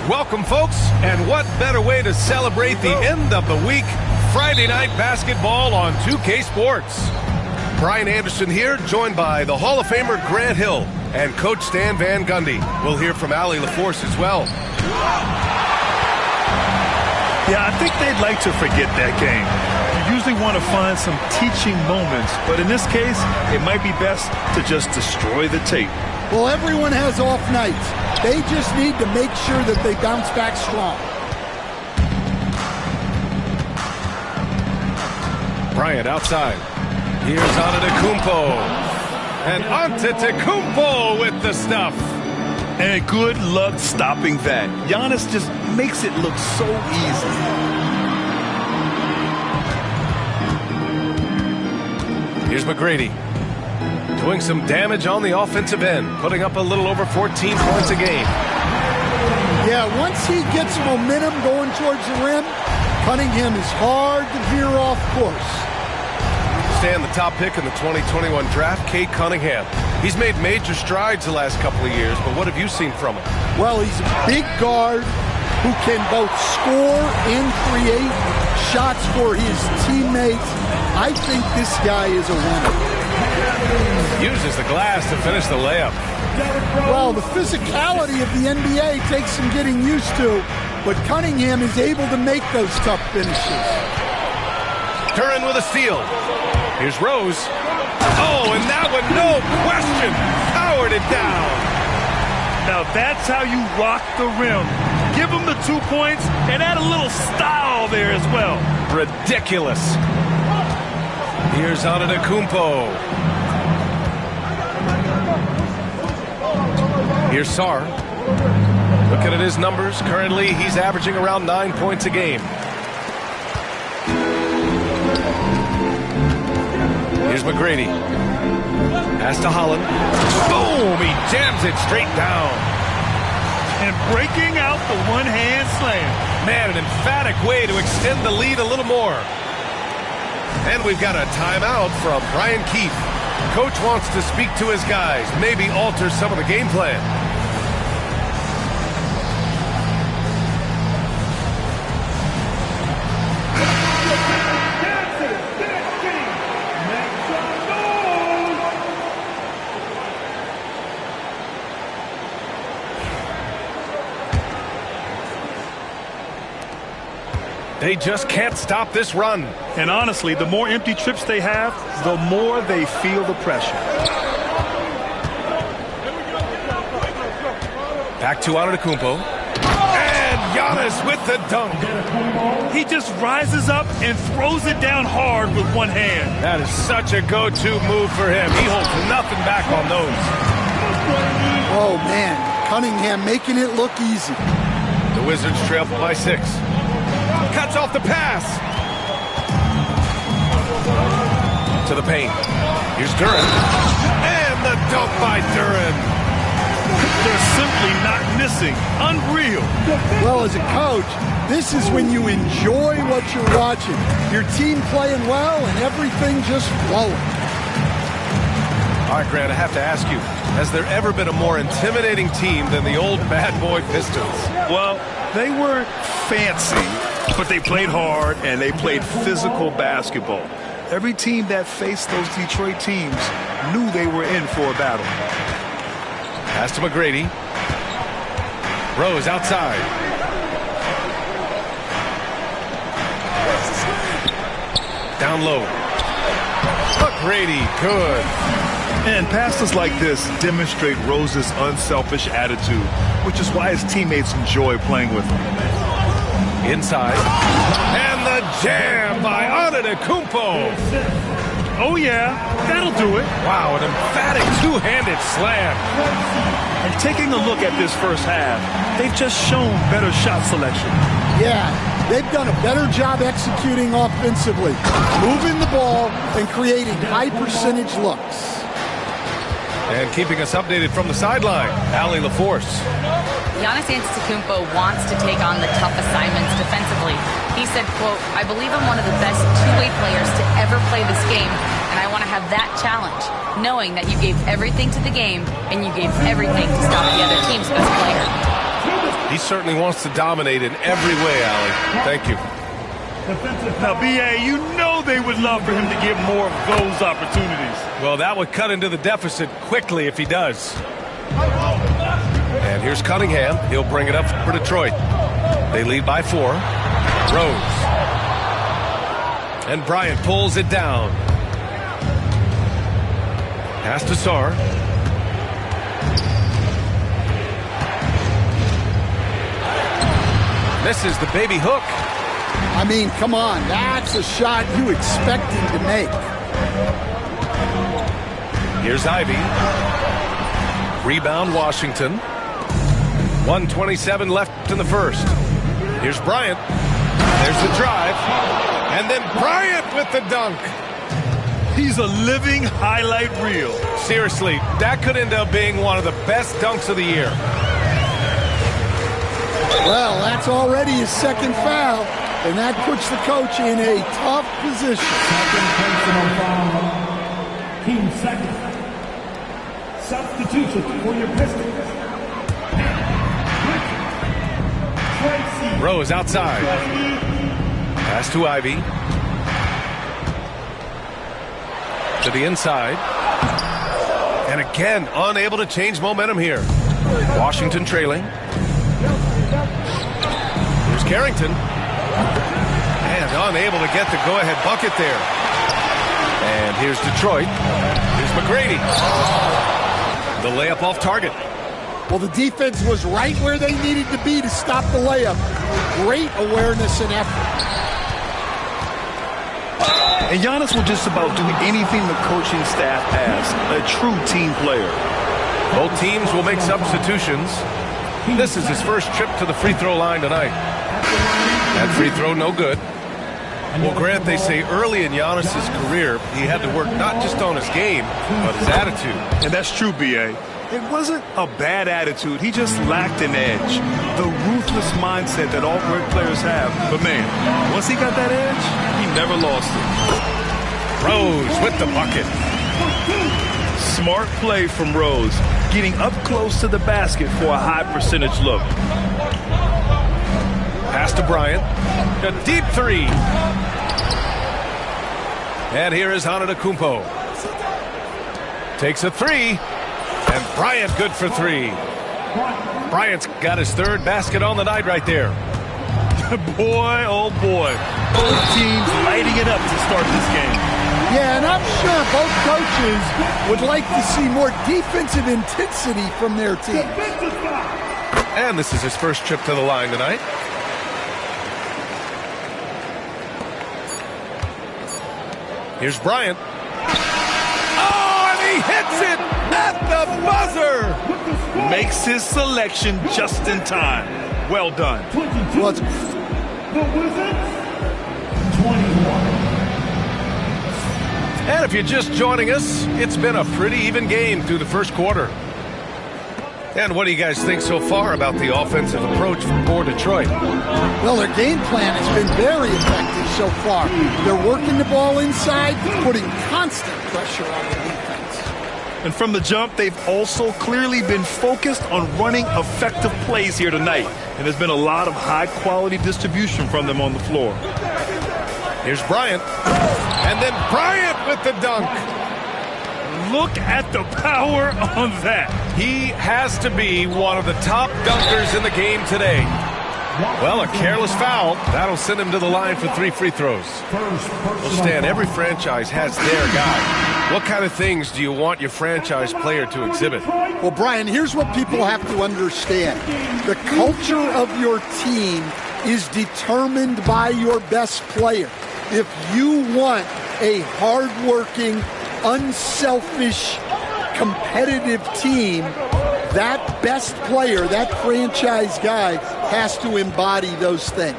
Welcome, folks, and what better way to celebrate the end of the week? Friday night basketball on 2K Sports. Brian Anderson here, joined by the Hall of Famer Grant Hill and Coach Stan Van Gundy. We'll hear from Allie LaForce as well. Yeah, I think they'd like to forget that game. You usually want to find some teaching moments, but in this case, it might be best to just destroy the tape. Well, everyone has off nights. They just need to make sure that they bounce back strong. Bryant outside. Here's Antetokounmpo. And Antetokounmpo with the stuff. And good luck stopping that. Giannis just makes it look so easy. Here's McGrady. Doing some damage on the offensive end, putting up a little over 14 points a game. Yeah, once he gets momentum going towards the rim, Cunningham is hard to veer off course. Stan, the top pick in the 2021 draft, Cade Cunningham. He's made major strides the last couple of years, but what have you seen from him? Well, he's a big guard who can both score and create shots for his teammates. I think this guy is a winner. Uses the glass to finish the layup. Well, the physicality of the NBA takes some getting used to, but Cunningham is able to make those tough finishes. Duren with a steal. Here's Rose. Oh, and that one, no question, powered it down. Now that's how you rock the rim. Give him the 2 points and add a little style there as well. Ridiculous. Here's Antetokounmpo. Here's Sarr. Looking at his numbers, currently he's averaging around 9 points a game. Here's McGrady. Pass to Holland. Boom! He jams it straight down. And breaking out the one-hand slam. Man, an emphatic way to extend the lead a little more. And we've got a timeout from Brian Keefe. Coach wants to speak to his guys, maybe alter some of the game plan. They just can't stop this run. And honestly, the more empty trips they have, the more they feel the pressure. Back to Antetokounmpo. And Giannis with the dunk. He just rises up and throws it down hard with one hand. That is such a go-to move for him. He holds nothing back on those. Oh, man. Cunningham making it look easy. The Wizards trail by 6. Cuts off the pass. To the paint. Here's Duren. And the dunk by Duren. They're simply not missing. Unreal. Well, as a coach, this is when you enjoy what you're watching. Your team playing well and everything just flowing. All right, Grant, I have to ask you, has there ever been a more intimidating team than the old bad boy Pistons? Well, they weren't fancy, but they played hard and they played physical basketball. Every team that faced those Detroit teams knew they were in for a battle. Pass to McGrady. Rose outside. Down low. McGrady, good. And passes like this demonstrate Rose's unselfish attitude, which is why his teammates enjoy playing with him. Inside. And the jam by Antetokounmpo. Oh, yeah, that'll do it. Wow, an emphatic two-handed slam. And taking a look at this first half, they've just shown better shot selection. Yeah, they've done a better job executing offensively, moving the ball and creating high-percentage looks. And keeping us updated from the sideline, Allie LaForce. Giannis Antetokounmpo wants to take on the tough assignments defensively. He said, quote, "I believe I'm one of the best two-way players to ever play this game, and I want to have that challenge, knowing that you gave everything to the game and you gave everything to stop the other team's best player." He certainly wants to dominate in every way, Allie. Thank you. Now, B.A., you know they would love for him to get more of those opportunities. Well, that would cut into the deficit quickly if he does. And here's Cunningham. He'll bring it up for Detroit. They lead by 4. Rose. And Bryant pulls it down. Pass to Sarr. Misses the baby hook. I mean, come on. That's a shot you expect him to make. Here's Ivy. Rebound, Washington. 1:27 left in the first. Here's Bryant. There's the drive. And then Bryant with the dunk. He's a living highlight reel. Seriously, that could end up being one of the best dunks of the year. Well, that's already his second foul, and that puts the coach in a tough position. Second personal foul. Team second. Substitution for your Pistons. Rose outside. Pass to Ivy. To the inside. And again, unable to change momentum here. Washington trailing. Here's Carrington. And unable to get the go-ahead bucket there. And here's Detroit. Here's McGrady. The layup off target. Well, the defense was right where they needed to be to stop the layup. Great awareness and effort. And Giannis will just about do anything the coaching staff asks. A true team player. Both teams will make substitutions. This is his first trip to the free throw line tonight. That free throw, no good. Well, Grant, they say early in Giannis' career, he had to work not just on his game, but his attitude. And that's true, B.A. It wasn't a bad attitude. He just lacked an edge. The ruthless mindset that all great players have. But, man, once he got that edge, he never lost it. Rose with the bucket. Smart play from Rose, getting up close to the basket for a high percentage look. Pass to Bryant. A deep three. And here is Antetokounmpo. Takes a three. And Bryant good for 3. Bryant's got his 3rd basket on the night right there. Boy, oh boy. Both teams lighting it up to start this game. Yeah, and I'm sure both coaches would like to see more defensive intensity from their team. And this is his first trip to the line tonight. Here's Bryant. Oh, and he hits it at the buzzer. Makes his selection just in time. Well done. Well, The Wizards, 21. And if you're just joining us, it's been a pretty even game through the first quarter. And what do you guys think so far about the offensive approach for Detroit? well, their game plan has been very effective so far. They're working the ball inside, putting constant pressure on the defense. And from the jump, they've also clearly been focused on running effective plays here tonight. And there's been a lot of high-quality distribution from them on the floor. Here's Bryant. And then Bryant with the dunk. Look at the power on that. He has to be one of the top dunkers in the game today. Well, a careless foul. That'll send him to the line for 3 free throws. Well, Stan, every franchise has their guy. What kind of things do you want your franchise player to exhibit? Well, Brian, here's what people have to understand. The culture of your team is determined by your best player. If you want a hardworking, unselfish, competitive team, that best player, that franchise guy, has to embody those things.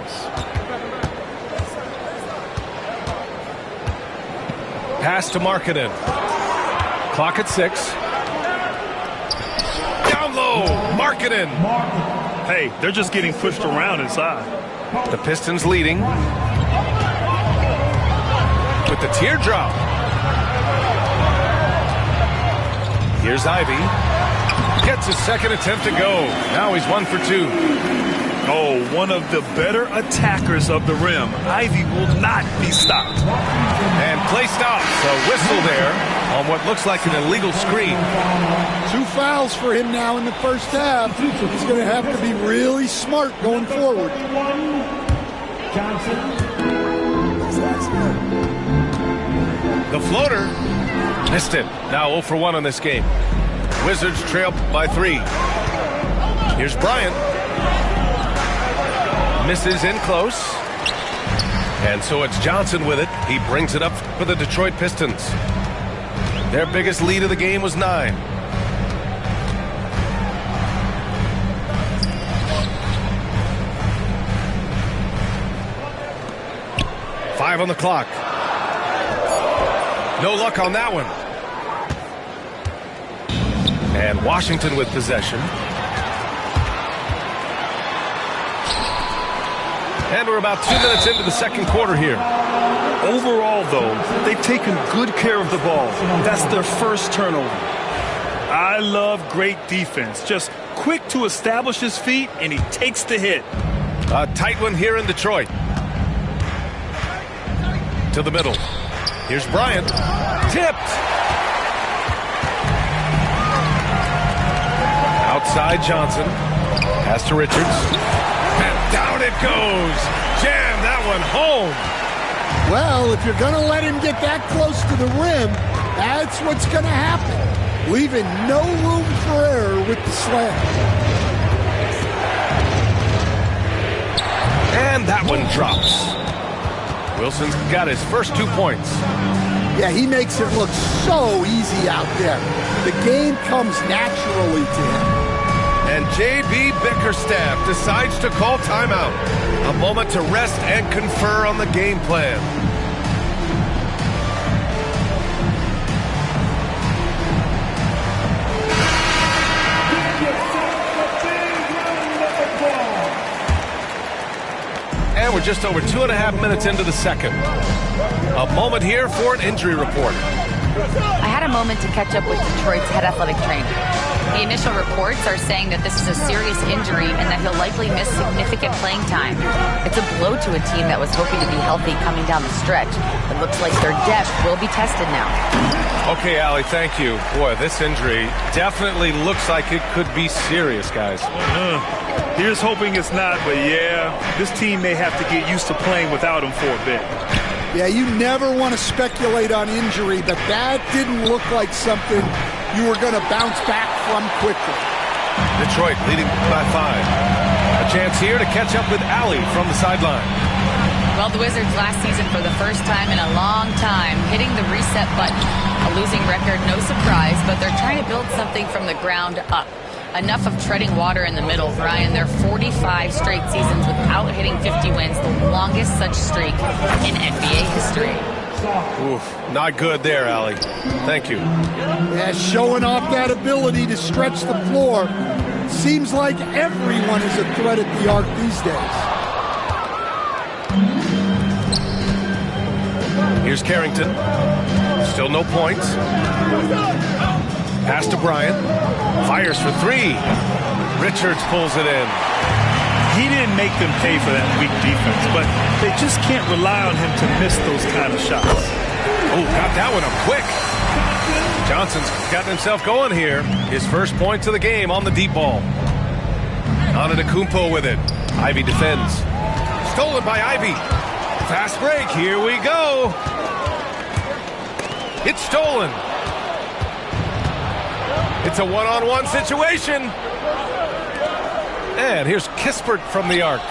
Pass to Markkanen. Clock at 6. Down low, Markkanen. Hey, they're just getting pushed around inside. The Pistons leading. With the teardrop. Here's Ivy. Gets his second attempt to go. Now he's 1 for 2. Oh, one of the better attackers of the rim. Ivey will not be stopped. And play stops. A whistle there on what looks like an illegal screen. 2 fouls for him now in the first half. He's going to have to be really smart going forward. Johnson. The floater missed it. Now 0 for 1 on this game. Wizards trail by 3. Here's Bryant. Misses in close. And so it's Johnson with it. He brings it up for the Detroit Pistons. Their biggest lead of the game was 9. Five on the clock. No luck on that one. And Washington with possession. And we're about 2 minutes into the second quarter here. Overall, though, they've taken good care of the ball. That's their first turnover. I love great defense. Just quick to establish his feet, and he takes the hit. A tight one here in Detroit. To the middle. Here's Bryant. Tipped. Outside Johnson. Pass to Richards. And down it goes. Jam that one home. Well, if you're going to let him get that close to the rim, that's what's going to happen. Leaving no room for error with the slam. And that one drops. Wilson's got his first 2 points. Yeah, he makes it look so easy out there. The game comes naturally to him. And J.B. Bickerstaff decides to call timeout. A moment to rest and confer on the game plan. And we're just over 2.5 minutes into the second. A moment here for an injury report. I had a moment to catch up with Detroit's head athletic trainer. The initial reports are saying that this is a serious injury and that he'll likely miss significant playing time. It's a blow to a team that was hoping to be healthy coming down the stretch. It looks like their depth will be tested now. Okay, Allie, thank you. Boy, this injury definitely looks like it could be serious, guys. Here's hoping it's not, but yeah, this team may have to get used to playing without him for a bit. Yeah, you never want to speculate on injury, but that didn't look like something you were going to bounce back from quickly. Detroit leading by 5. A chance here to catch up with Allie from the sideline. Well, the Wizards last season for the first time in a long time hitting the reset button. A losing record, no surprise, but they're trying to build something from the ground up. Enough of treading water in the middle, Brian. They're 45 straight seasons without hitting 50 wins, the longest such streak in NBA history. Oof, not good there, Allie. Thank you. Yeah, showing off that ability to stretch the floor. Seems like everyone is a threat at the arc these days. Here's Carrington. Still no points. Pass to Bryant. Fires for 3. Richards pulls it in. He didn't make them pay for that weak defense, but they just can't rely on him to miss those kind of shots. Oh, got that one up quick. Johnson's gotten himself going here. His first points of the game on the deep ball. Antetokounmpo with it. Ivey defends. Stolen by Ivey. Fast break. Here we go. It's stolen. It's a one-on-one situation. And here's Kispert from the arc.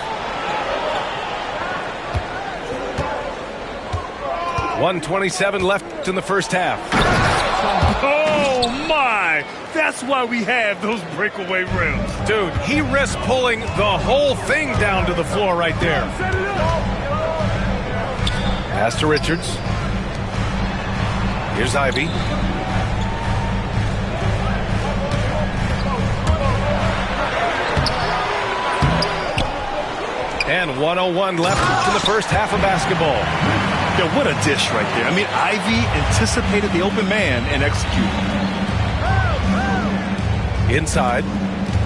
1:27 left in the first half. Oh, my! That's why we have those breakaway rims. Dude, he risked pulling the whole thing down to the floor right there. Pass to Richards. Here's Ivey. And 1:01 left in the first half of basketball. Yeah, what a dish right there. I mean, Ivey anticipated the open man and executed. Inside.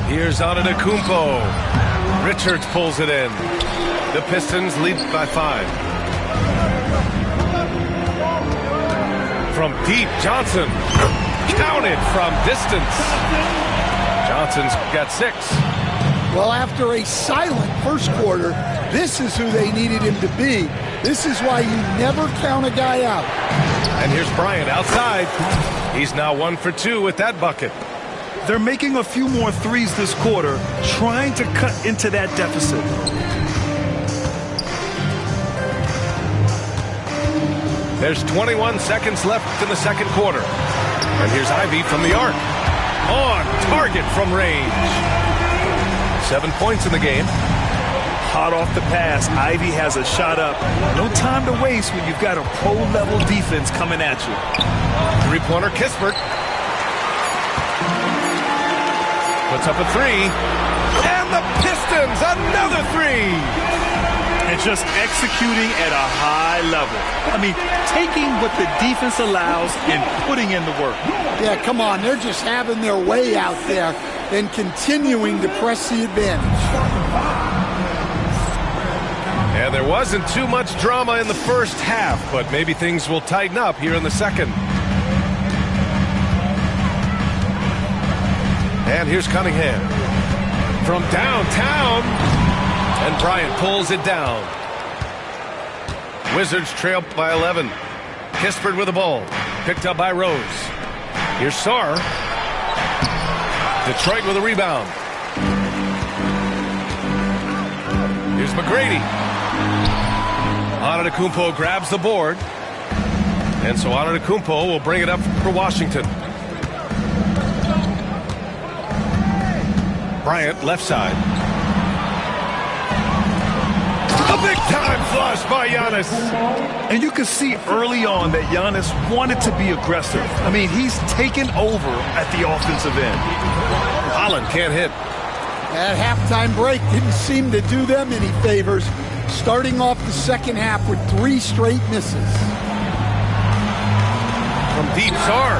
Here's Antetokounmpo. Richards pulls it in. The Pistons lead by 5. From deep, Johnson. Counted from distance. Johnson's got 6. Well, after a silent first quarter, this is who they needed him to be. This is why you never count a guy out. And here's Bryant outside. He's now 1 for 2 with that bucket. They're making a few more threes this quarter, trying to cut into that deficit. There's 21 seconds left in the second quarter. And here's Ivy from the arc. On target from range. 7 points in the game. Hot off the pass, Ivy has a shot up. No time to waste when you've got a pro-level defense coming at you. Three-pointer, Kispert. Puts up a 3. And the Pistons, another 3. And just executing at a high level. I mean, taking what the defense allows and putting in the work. Yeah, come on. They're just having their way out there and continuing to press the advantage. And there wasn't too much drama in the first half, but maybe things will tighten up here in the second. And here's Cunningham from downtown, and Bryant pulls it down. Wizards trail by 11. Kispert with the ball, picked up by Rose. Here's Sarr. Detroit with a rebound. Here's McGrady. Antetokounmpo grabs the board. And so Antetokounmpo will bring it up for Washington. Bryant, left side. A big-time flush by Giannis. And you can see early on that Giannis wanted to be aggressive. I mean, he's taken over at the offensive end. Holland can't hit. That halftime break didn't seem to do them any favors, starting off the second half with 3 straight misses. From deep, Sarr.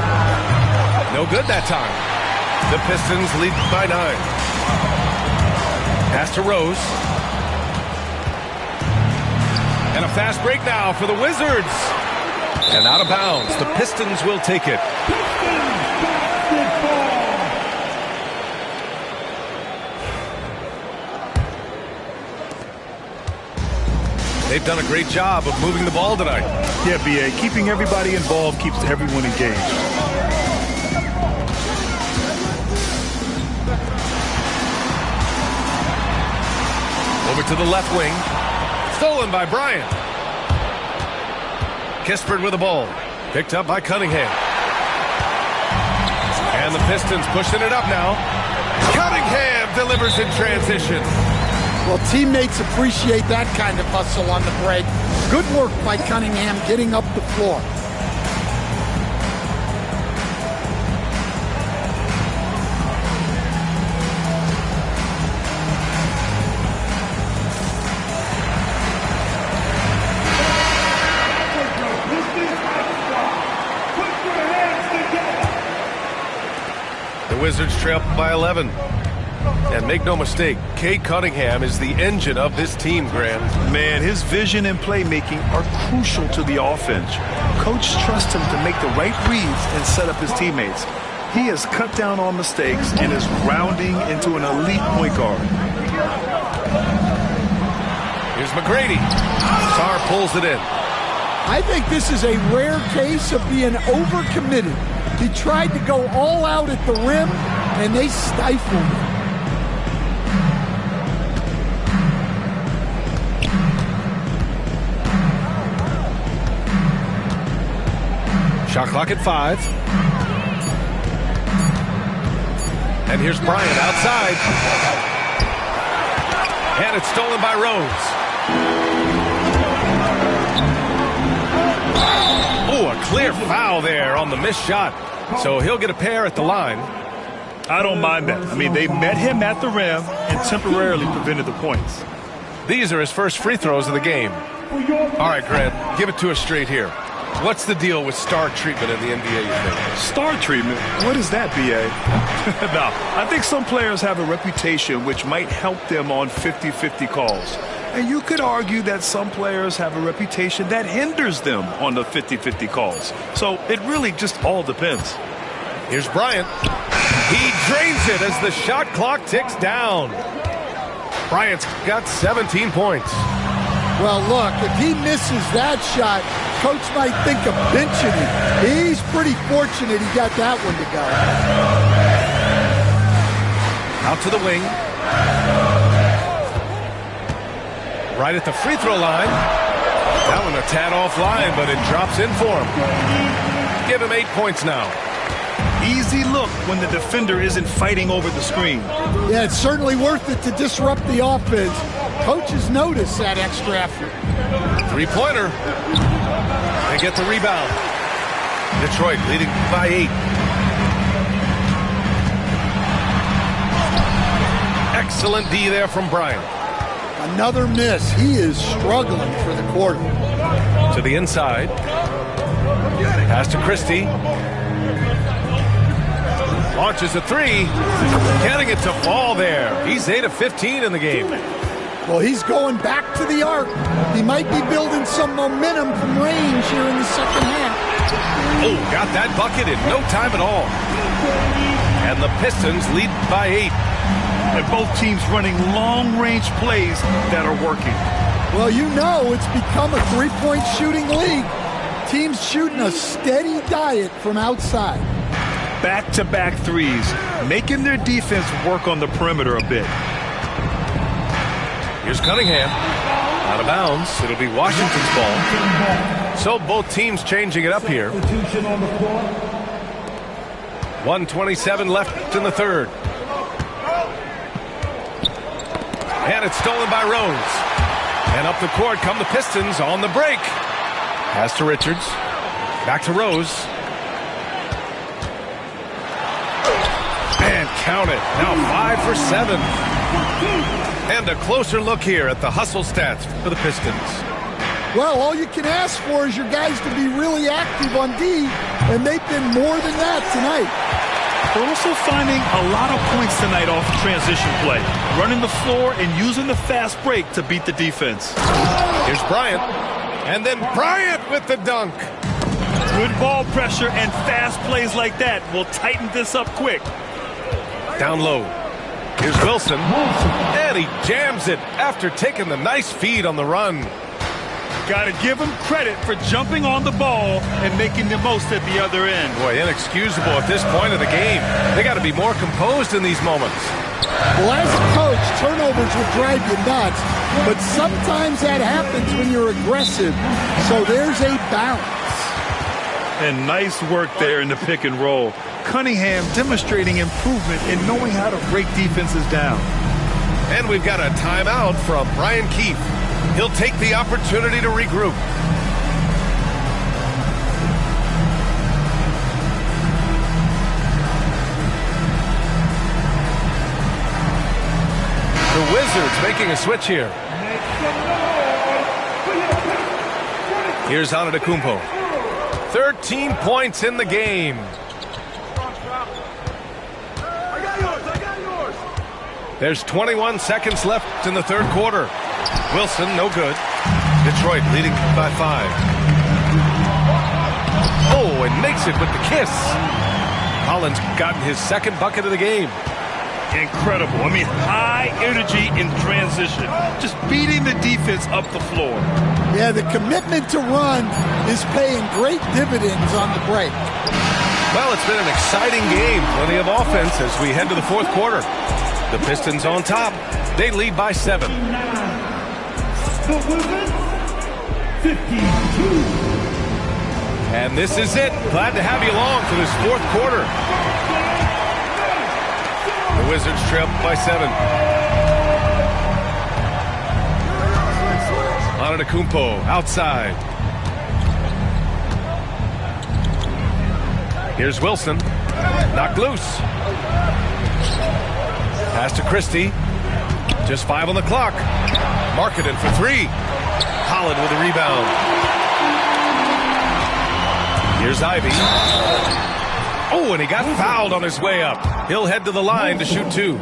No good that time. The Pistons lead by 9. Pass to Rose. And a fast break now for the Wizards. And out of bounds. The Pistons will take it. They've done a great job of moving the ball tonight. Yeah, B.A., keeping everybody involved keeps everyone engaged. Over to the left wing. Stolen by Bryant. Kispert with the ball. Picked up by Cunningham. And the Pistons pushing it up now. Cunningham delivers in transition. Well, teammates appreciate that kind of hustle on the break. Good work by Cunningham getting up the floor. The Wizards trail by 11. And make no mistake, Cade Cunningham is the engine of this team, Grant. Man, his vision and playmaking are crucial to the offense. Coach trusts him to make the right reads and set up his teammates. He has cut down on mistakes and is rounding into an elite point guard. Here's McGrady. Sarr pulls it in. I think this is a rare case of being overcommitted. He tried to go all out at the rim, and they stifled him. Shot clock at 5. And here's Bryant outside. And it's stolen by Rose. Oh, a clear foul there on the missed shot. So he'll get a pair at the line. I don't mind that. I mean, they met him at the rim and temporarily prevented the points. These are his first free throws of the game. All right, Grant, give it to us straight here. What's the deal with star treatment in the NBA, you think? Star treatment? What is that, B.A.? Now, I think some players have a reputation which might help them on 50-50 calls. And you could argue that some players have a reputation that hinders them on the 50-50 calls. So it really just all depends. Here's Bryant. He drains it as the shot clock ticks down. Bryant's got 17 points. Well, look, if he misses that shot, coach might think of benching him. He's pretty fortunate he got that one to go. Out to the wing. Right at the free throw line. That one a tad offline, but it drops in for him. Give him 8 points now. Easy look when the defender isn't fighting over the screen. Yeah, it's certainly worth it to disrupt the offense. Coaches notice that extra effort. Three-pointer. They get the rebound. Detroit leading by 8. Excellent D there from Bryant. Another miss. He is struggling for the quarter. To the inside. Pass to Christie. Launches a three. Getting it to fall there. He's 8 of 15 in the game. Well, he's going back to the arc. He might be building some momentum from range here in the second half. Oh, got that bucket in no time at all. And the Pistons lead by 8. And both teams running long-range plays that are working. Well, you know it's become a three-point shooting league. Teams shooting a steady diet from outside. Back-to-back threes, making their defense work on the perimeter a bit. Here's Cunningham. Out of bounds. It'll be Washington's ball. So both teams changing it up here. 1:27 left in the third. And it's stolen by Rose. And up the court come the Pistons on the break. Pass to Richards. Back to Rose. And count it. Now 5 for 7. And a closer look here at the hustle stats for the Pistons. Well, all you can ask for is your guys to be really active on D, and they've been more than that tonight. They're also finding a lot of points tonight off of transition play, running the floor and using the fast break to beat the defense. Here's Bryant. And then Bryant with the dunk. Good ball pressure and fast plays like that will tighten this up quick. Down low. Here's Wilson. And he jams it after taking the nice feed on the run. Got to give him credit for jumping on the ball and making the most at the other end. Boy, inexcusable at this point of the game. They got to be more composed in these moments. Well, as a coach, turnovers will drive you nuts, but sometimes that happens when you're aggressive. So there's a balance. And nice work there in the pick and roll. Cunningham demonstrating improvement in knowing how to break defenses down. And we've got a timeout from Brian Keefe. He'll take the opportunity to regroup. The Wizards making a switch here. Here's Antetokounmpo. 13 points in the game. There's 21 seconds left in the third quarter. Wilson, no good. Detroit leading by 5. Oh, and makes it with the kiss. Collins gotten his second bucket of the game. Incredible. I mean, high energy in transition. Just beating the defense up the floor. Yeah, the commitment to run is paying great dividends on the break. Well, it's been an exciting game. Plenty of offense as we head to the fourth quarter. The Pistons on top. They lead by 7. The Wizards, 52. And this is it. Glad to have you along for this fourth quarter. The Wizards trail by 7. Antetokounmpo outside. Here's Wilson. Knocked loose. Pass to Christie. Just 5 on the clock. Marketed for 3. Holland with a rebound. Here's Ivy. Oh, and he got fouled on his way up. He'll head to the line to shoot 2.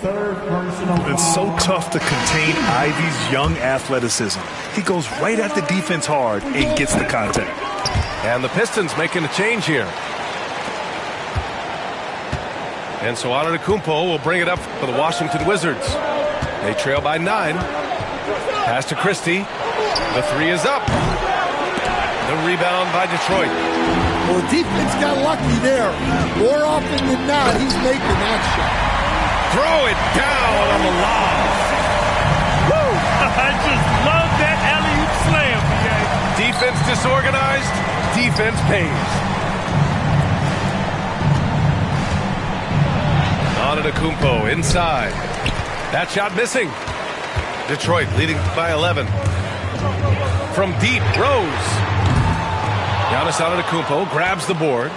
Third personal. It's so tough to contain Ivy's young athleticism. He goes right at the defense hard and gets the contact. And the Pistons making a change here. And so Antetokounmpo will bring it up for the Washington Wizards. They trail by 9. Pass to Christie. The 3 is up. The rebound by Detroit. Well, the defense got lucky there. More often than not, he's making that shot. Throw it down on the lob. Woo! I just love that alley-oop slam, okay? Defense disorganized. Defense pays. Antetokounmpo inside. That shot missing. Detroit leading by 11. From deep, Rose. Giannis Antetokounmpo grabs the board.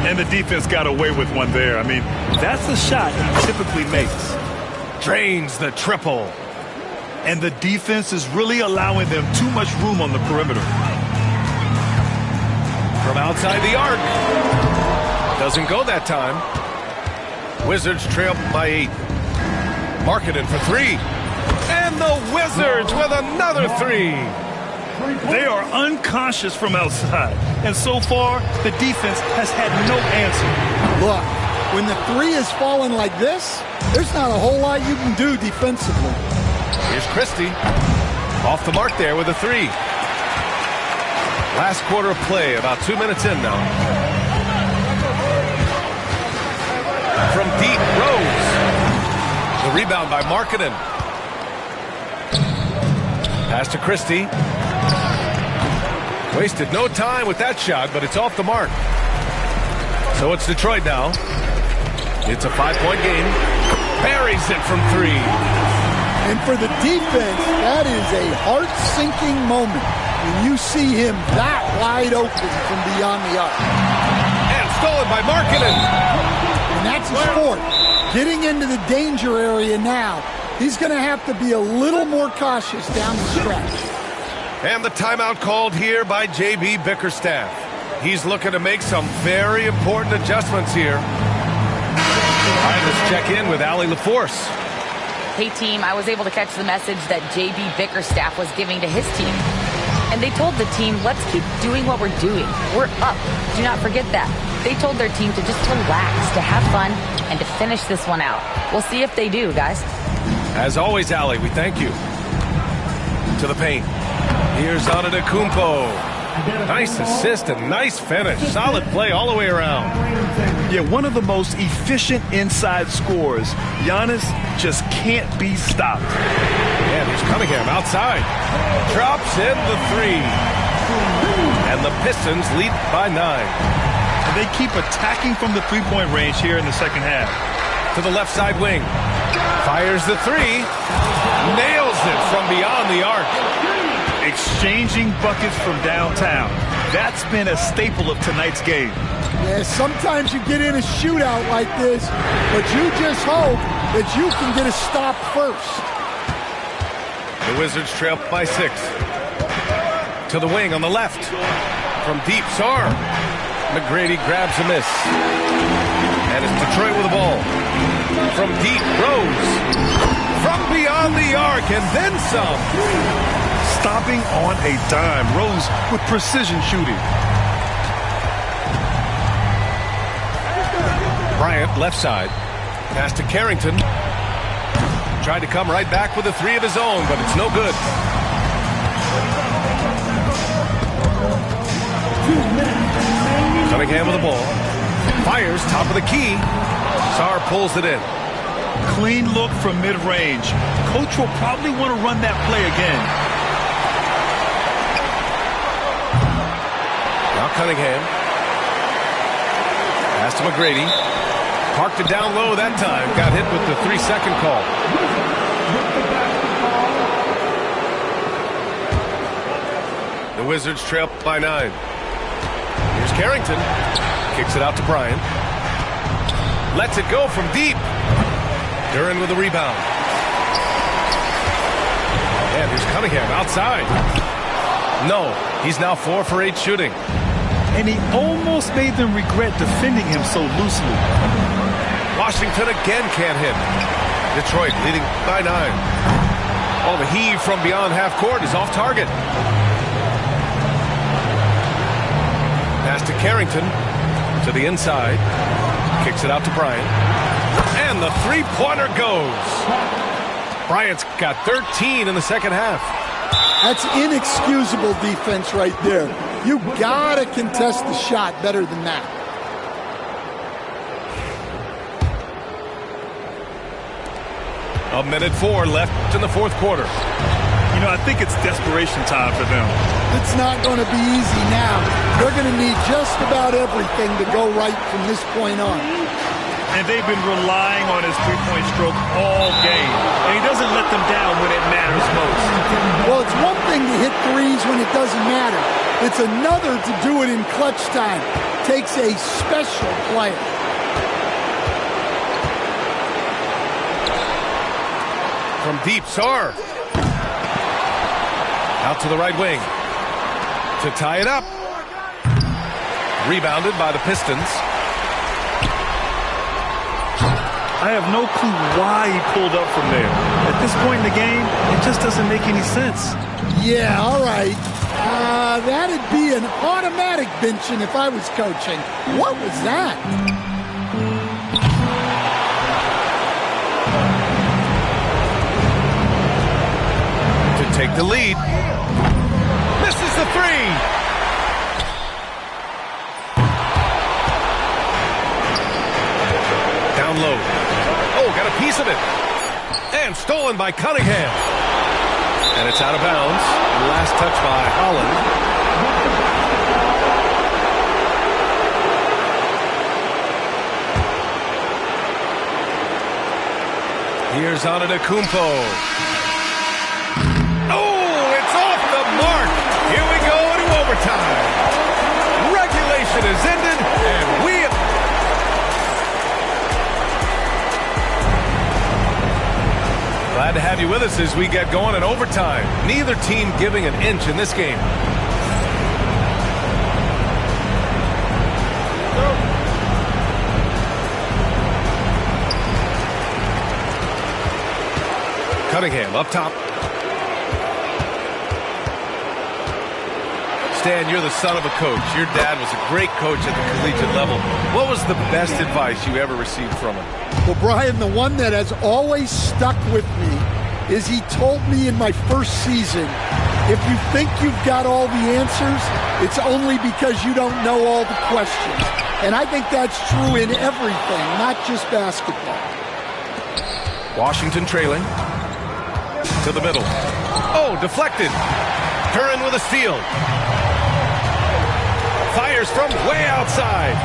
And the defense got away with one there. I mean, that's the shot he typically makes. Drains the triple. And the defense is really allowing them too much room on the perimeter. From outside the arc. Doesn't go that time. Wizards trail by 8. Markkanen for 3. And the Wizards with another 3. They are unconscious from outside. And so far, the defense has had no answer. Look, when the 3 is falling like this, there's not a whole lot you can do defensively. Here's Christie. Off the mark there with a 3. Last quarter of play, about 2 minutes in now. From deep, Rose. The rebound by Markkanen. Pass to Christie. Wasted no time with that shot, but it's off the mark. So it's Detroit now. It's a 5-point game. Buries it from 3. And for the defense, that is a heart-sinking moment when you see him that wide open from beyond the arc. And stolen by Markkanen. And that's his fourth. Getting into the danger area now. He's going to have to be a little more cautious down the stretch. And the timeout called here by J.B. Bickerstaff. He's looking to make some very important adjustments here. All right, let's check in with Allie LaForce. Hey, team, I was able to catch the message that J.B. Bickerstaff was giving to his team. And they told the team, let's keep doing what we're doing. We're up. Do not forget that. They told their team to just relax, to have fun, and to finish this one out. We'll see if they do, guys. As always, Allie, we thank you. To the paint. Here's Antetokounmpo. Nice assist and nice finish. Solid play all the way around. Yeah, one of the most efficient inside scorers. Giannis just can't be stopped. And here's Cunningham outside. Drops in the 3. And the Pistons lead by 9. And they keep attacking from the three-point range here in the second half. To the left side wing. Fires the 3. Nails it from beyond the arc. Exchanging buckets from downtown. That's been a staple of tonight's game. Yeah, sometimes you get in a shootout like this, but you just hope that you can get a stop first. The Wizards trail by 6. To the wing on the left. From deep, Sarr. McGrady grabs a miss. And it's Detroit with the ball. From deep, Rose. From beyond the arc, and then some. Stopping on a dime. Rose with precision shooting. Bryant, left side. Pass to Carrington. Tried to come right back with a 3 of his own, but it's no good. 2 minutes. Cunningham with the ball. Fires, top of the key. Sarr pulls it in. Clean look from mid-range. Coach will probably want to run that play again. Now Cunningham. Pass to McGrady. Parked it down low that time. Got hit with the 3-second call. The Wizards trail by 9. Here's Carrington. Kicks it out to Bryant. Lets it go from deep. Duren with the rebound. And here's Cunningham outside. No, he's now 4 for 8 shooting. and he almost made them regret defending him so loosely. Washington again can't hit. Detroit leading by 9. Oh, the heave from beyond half court is off target. Pass to Carrington. To the inside. Kicks it out to Bryant. And the three-pointer goes. Bryant's got 13 in the second half. That's inexcusable defense right there. You gotta contest the shot better than that. A minute 4 left in the fourth quarter. You know, I think it's desperation time for them. It's not going to be easy now. They're going to need just about everything to go right from this point on. And they've been relying on his three-point stroke all game. And he doesn't let them down when it matters most. Well, it's one thing to hit threes when it doesn't matter. It's another to do it in clutch time. Takes a special player. From deep, Sarr. Out to the right wing. To tie it up. Rebounded by the Pistons. I have no clue why he pulled up from there. At this point in the game, it just doesn't make any sense. Yeah, all right. That'd be an automatic benching if I was coaching. What was that? To take the lead. Misses the three. Down low. Oh, got a piece of it. And stolen by Cunningham. And it's out of bounds. Last touch by Holland. Here's Antetokounmpo. Oh, it's off the mark. Here we go into overtime. Regulation is ended, and we... Glad to have you with us as we get going in overtime. Neither team giving an inch in this game. Cunningham up top. Stan, you're the son of a coach. Your dad was a great coach at the collegiate level. What was the best advice you ever received from him? Well, Brian, the one that has always stuck with me is he told me in my first season, if you think you've got all the answers, it's only because you don't know all the questions. And I think that's true in everything, not just basketball. Washington trailing. To the middle. Oh, deflected. Curran with a steal. Fires from way outside.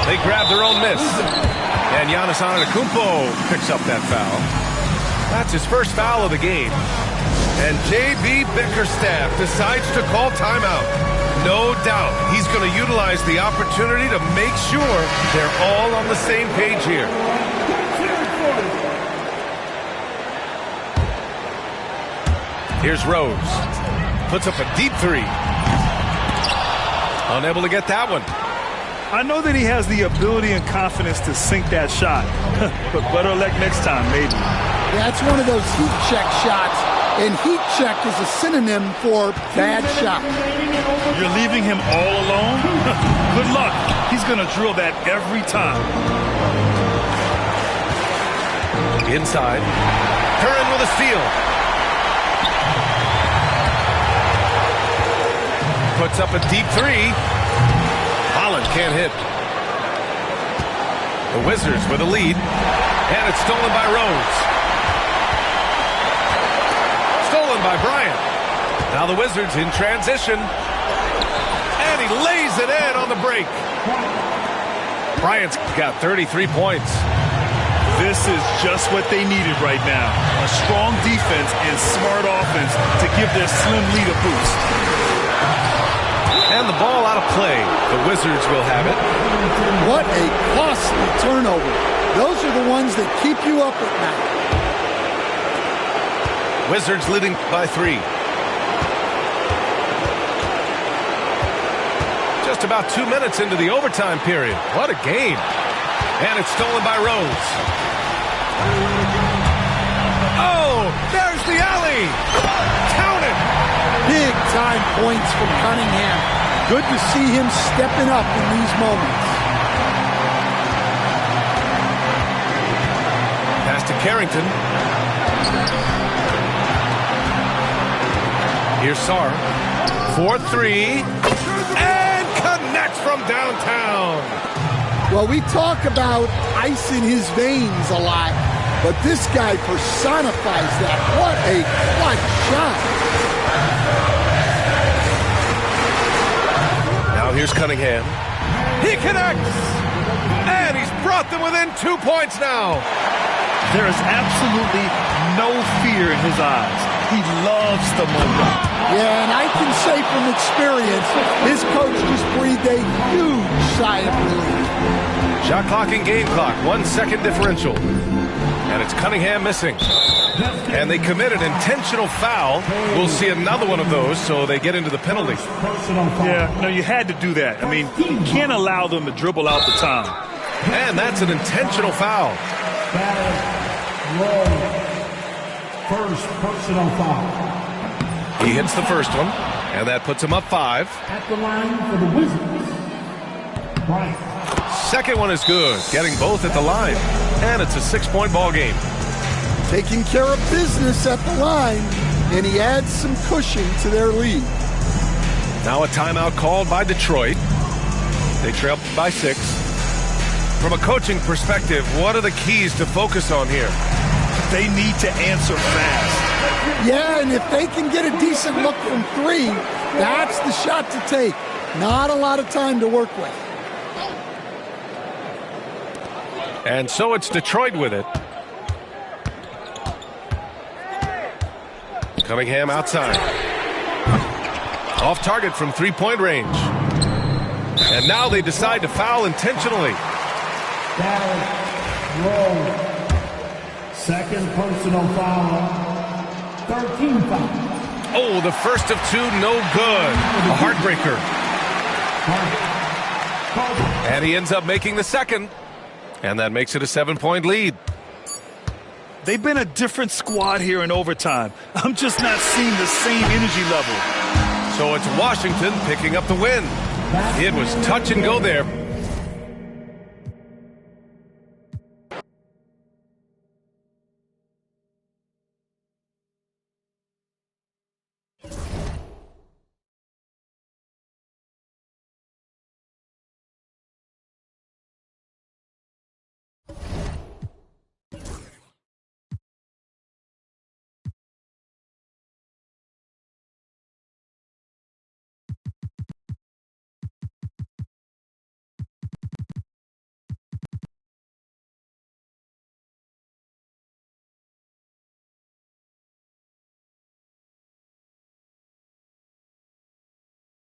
They grab their own miss. And Giannis Antetokounmpo picks up that foul. That's his first foul of the game. And J.B. Bickerstaff decides to call timeout. No doubt he's going to utilize the opportunity to make sure they're all on the same page here. Here's Rose. Puts up a deep three. Unable to get that one. I know that he has the ability and confidence to sink that shot. But better luck next time, maybe. Yeah, it's one of those heat check shots. And heat check is a synonym for bad shot. You're leaving him all alone? Good luck. He's going to drill that every time. Inside. Curran with a steal. Puts up a deep three. Holland can't hit. The Wizards with a lead. And it's stolen by Rose. Stolen by Bryant. Now the Wizards in transition. And he lays it in on the break. Bryant's got 33 points. This is just what they needed right now. A strong defense and smart offense to give their slim lead a boost. And the ball out of play. The Wizards will have it. What a costly turnover. Those are the ones that keep you up at night. Wizards leading by 3. just about 2 minutes into the overtime period. What a game. And it's stolen by Rose. Oh, there's the alley. Counted. Big time points from Cunningham. Good to see him stepping up in these moments. Pass to Carrington. Here's Sarr. 4-3. And connects from downtown. Well, we talk about ice in his veins a lot, but this guy personifies that. What a clutch shot. Now here's Cunningham. He connects. And he's brought them within 2 points now. There is absolutely no fear in his eyes. He loves the moment. Yeah, and I can say from experience, his coach just breathed a huge sigh of relief. Shot clock and game clock, 1 second differential. And it's Cunningham missing. And they commit an intentional foul. We'll see another one of those, so they get into the penalty. Yeah, no, you had to do that. I mean, you can't allow them to dribble out the time. And that's an intentional foul. First personal foul. He hits the first one, and that puts him up 5. At the line for the Wizards, Bryant. Second one is good, getting both at the line. And it's a 6-point ball game. Taking care of business at the line, and he adds some cushion to their lead. Now a timeout called by Detroit. They trail by 6. From a coaching perspective, what are the keys to focus on here? They need to answer fast. Yeah, and if they can get a decent look from 3, that's the shot to take. Not a lot of time to work with. And so it's Detroit with it. Cunningham outside. Off target from 3-point range. And now they decide to foul intentionally. Dallas Rose. Second personal foul. 13 foul. Oh, the first of 2, no good. A heartbreaker. And he ends up making the second. And that makes it a 7-point lead. They've been a different squad here in overtime. I'm just not seeing the same energy level. So it's Washington picking up the win. It was touch and go there.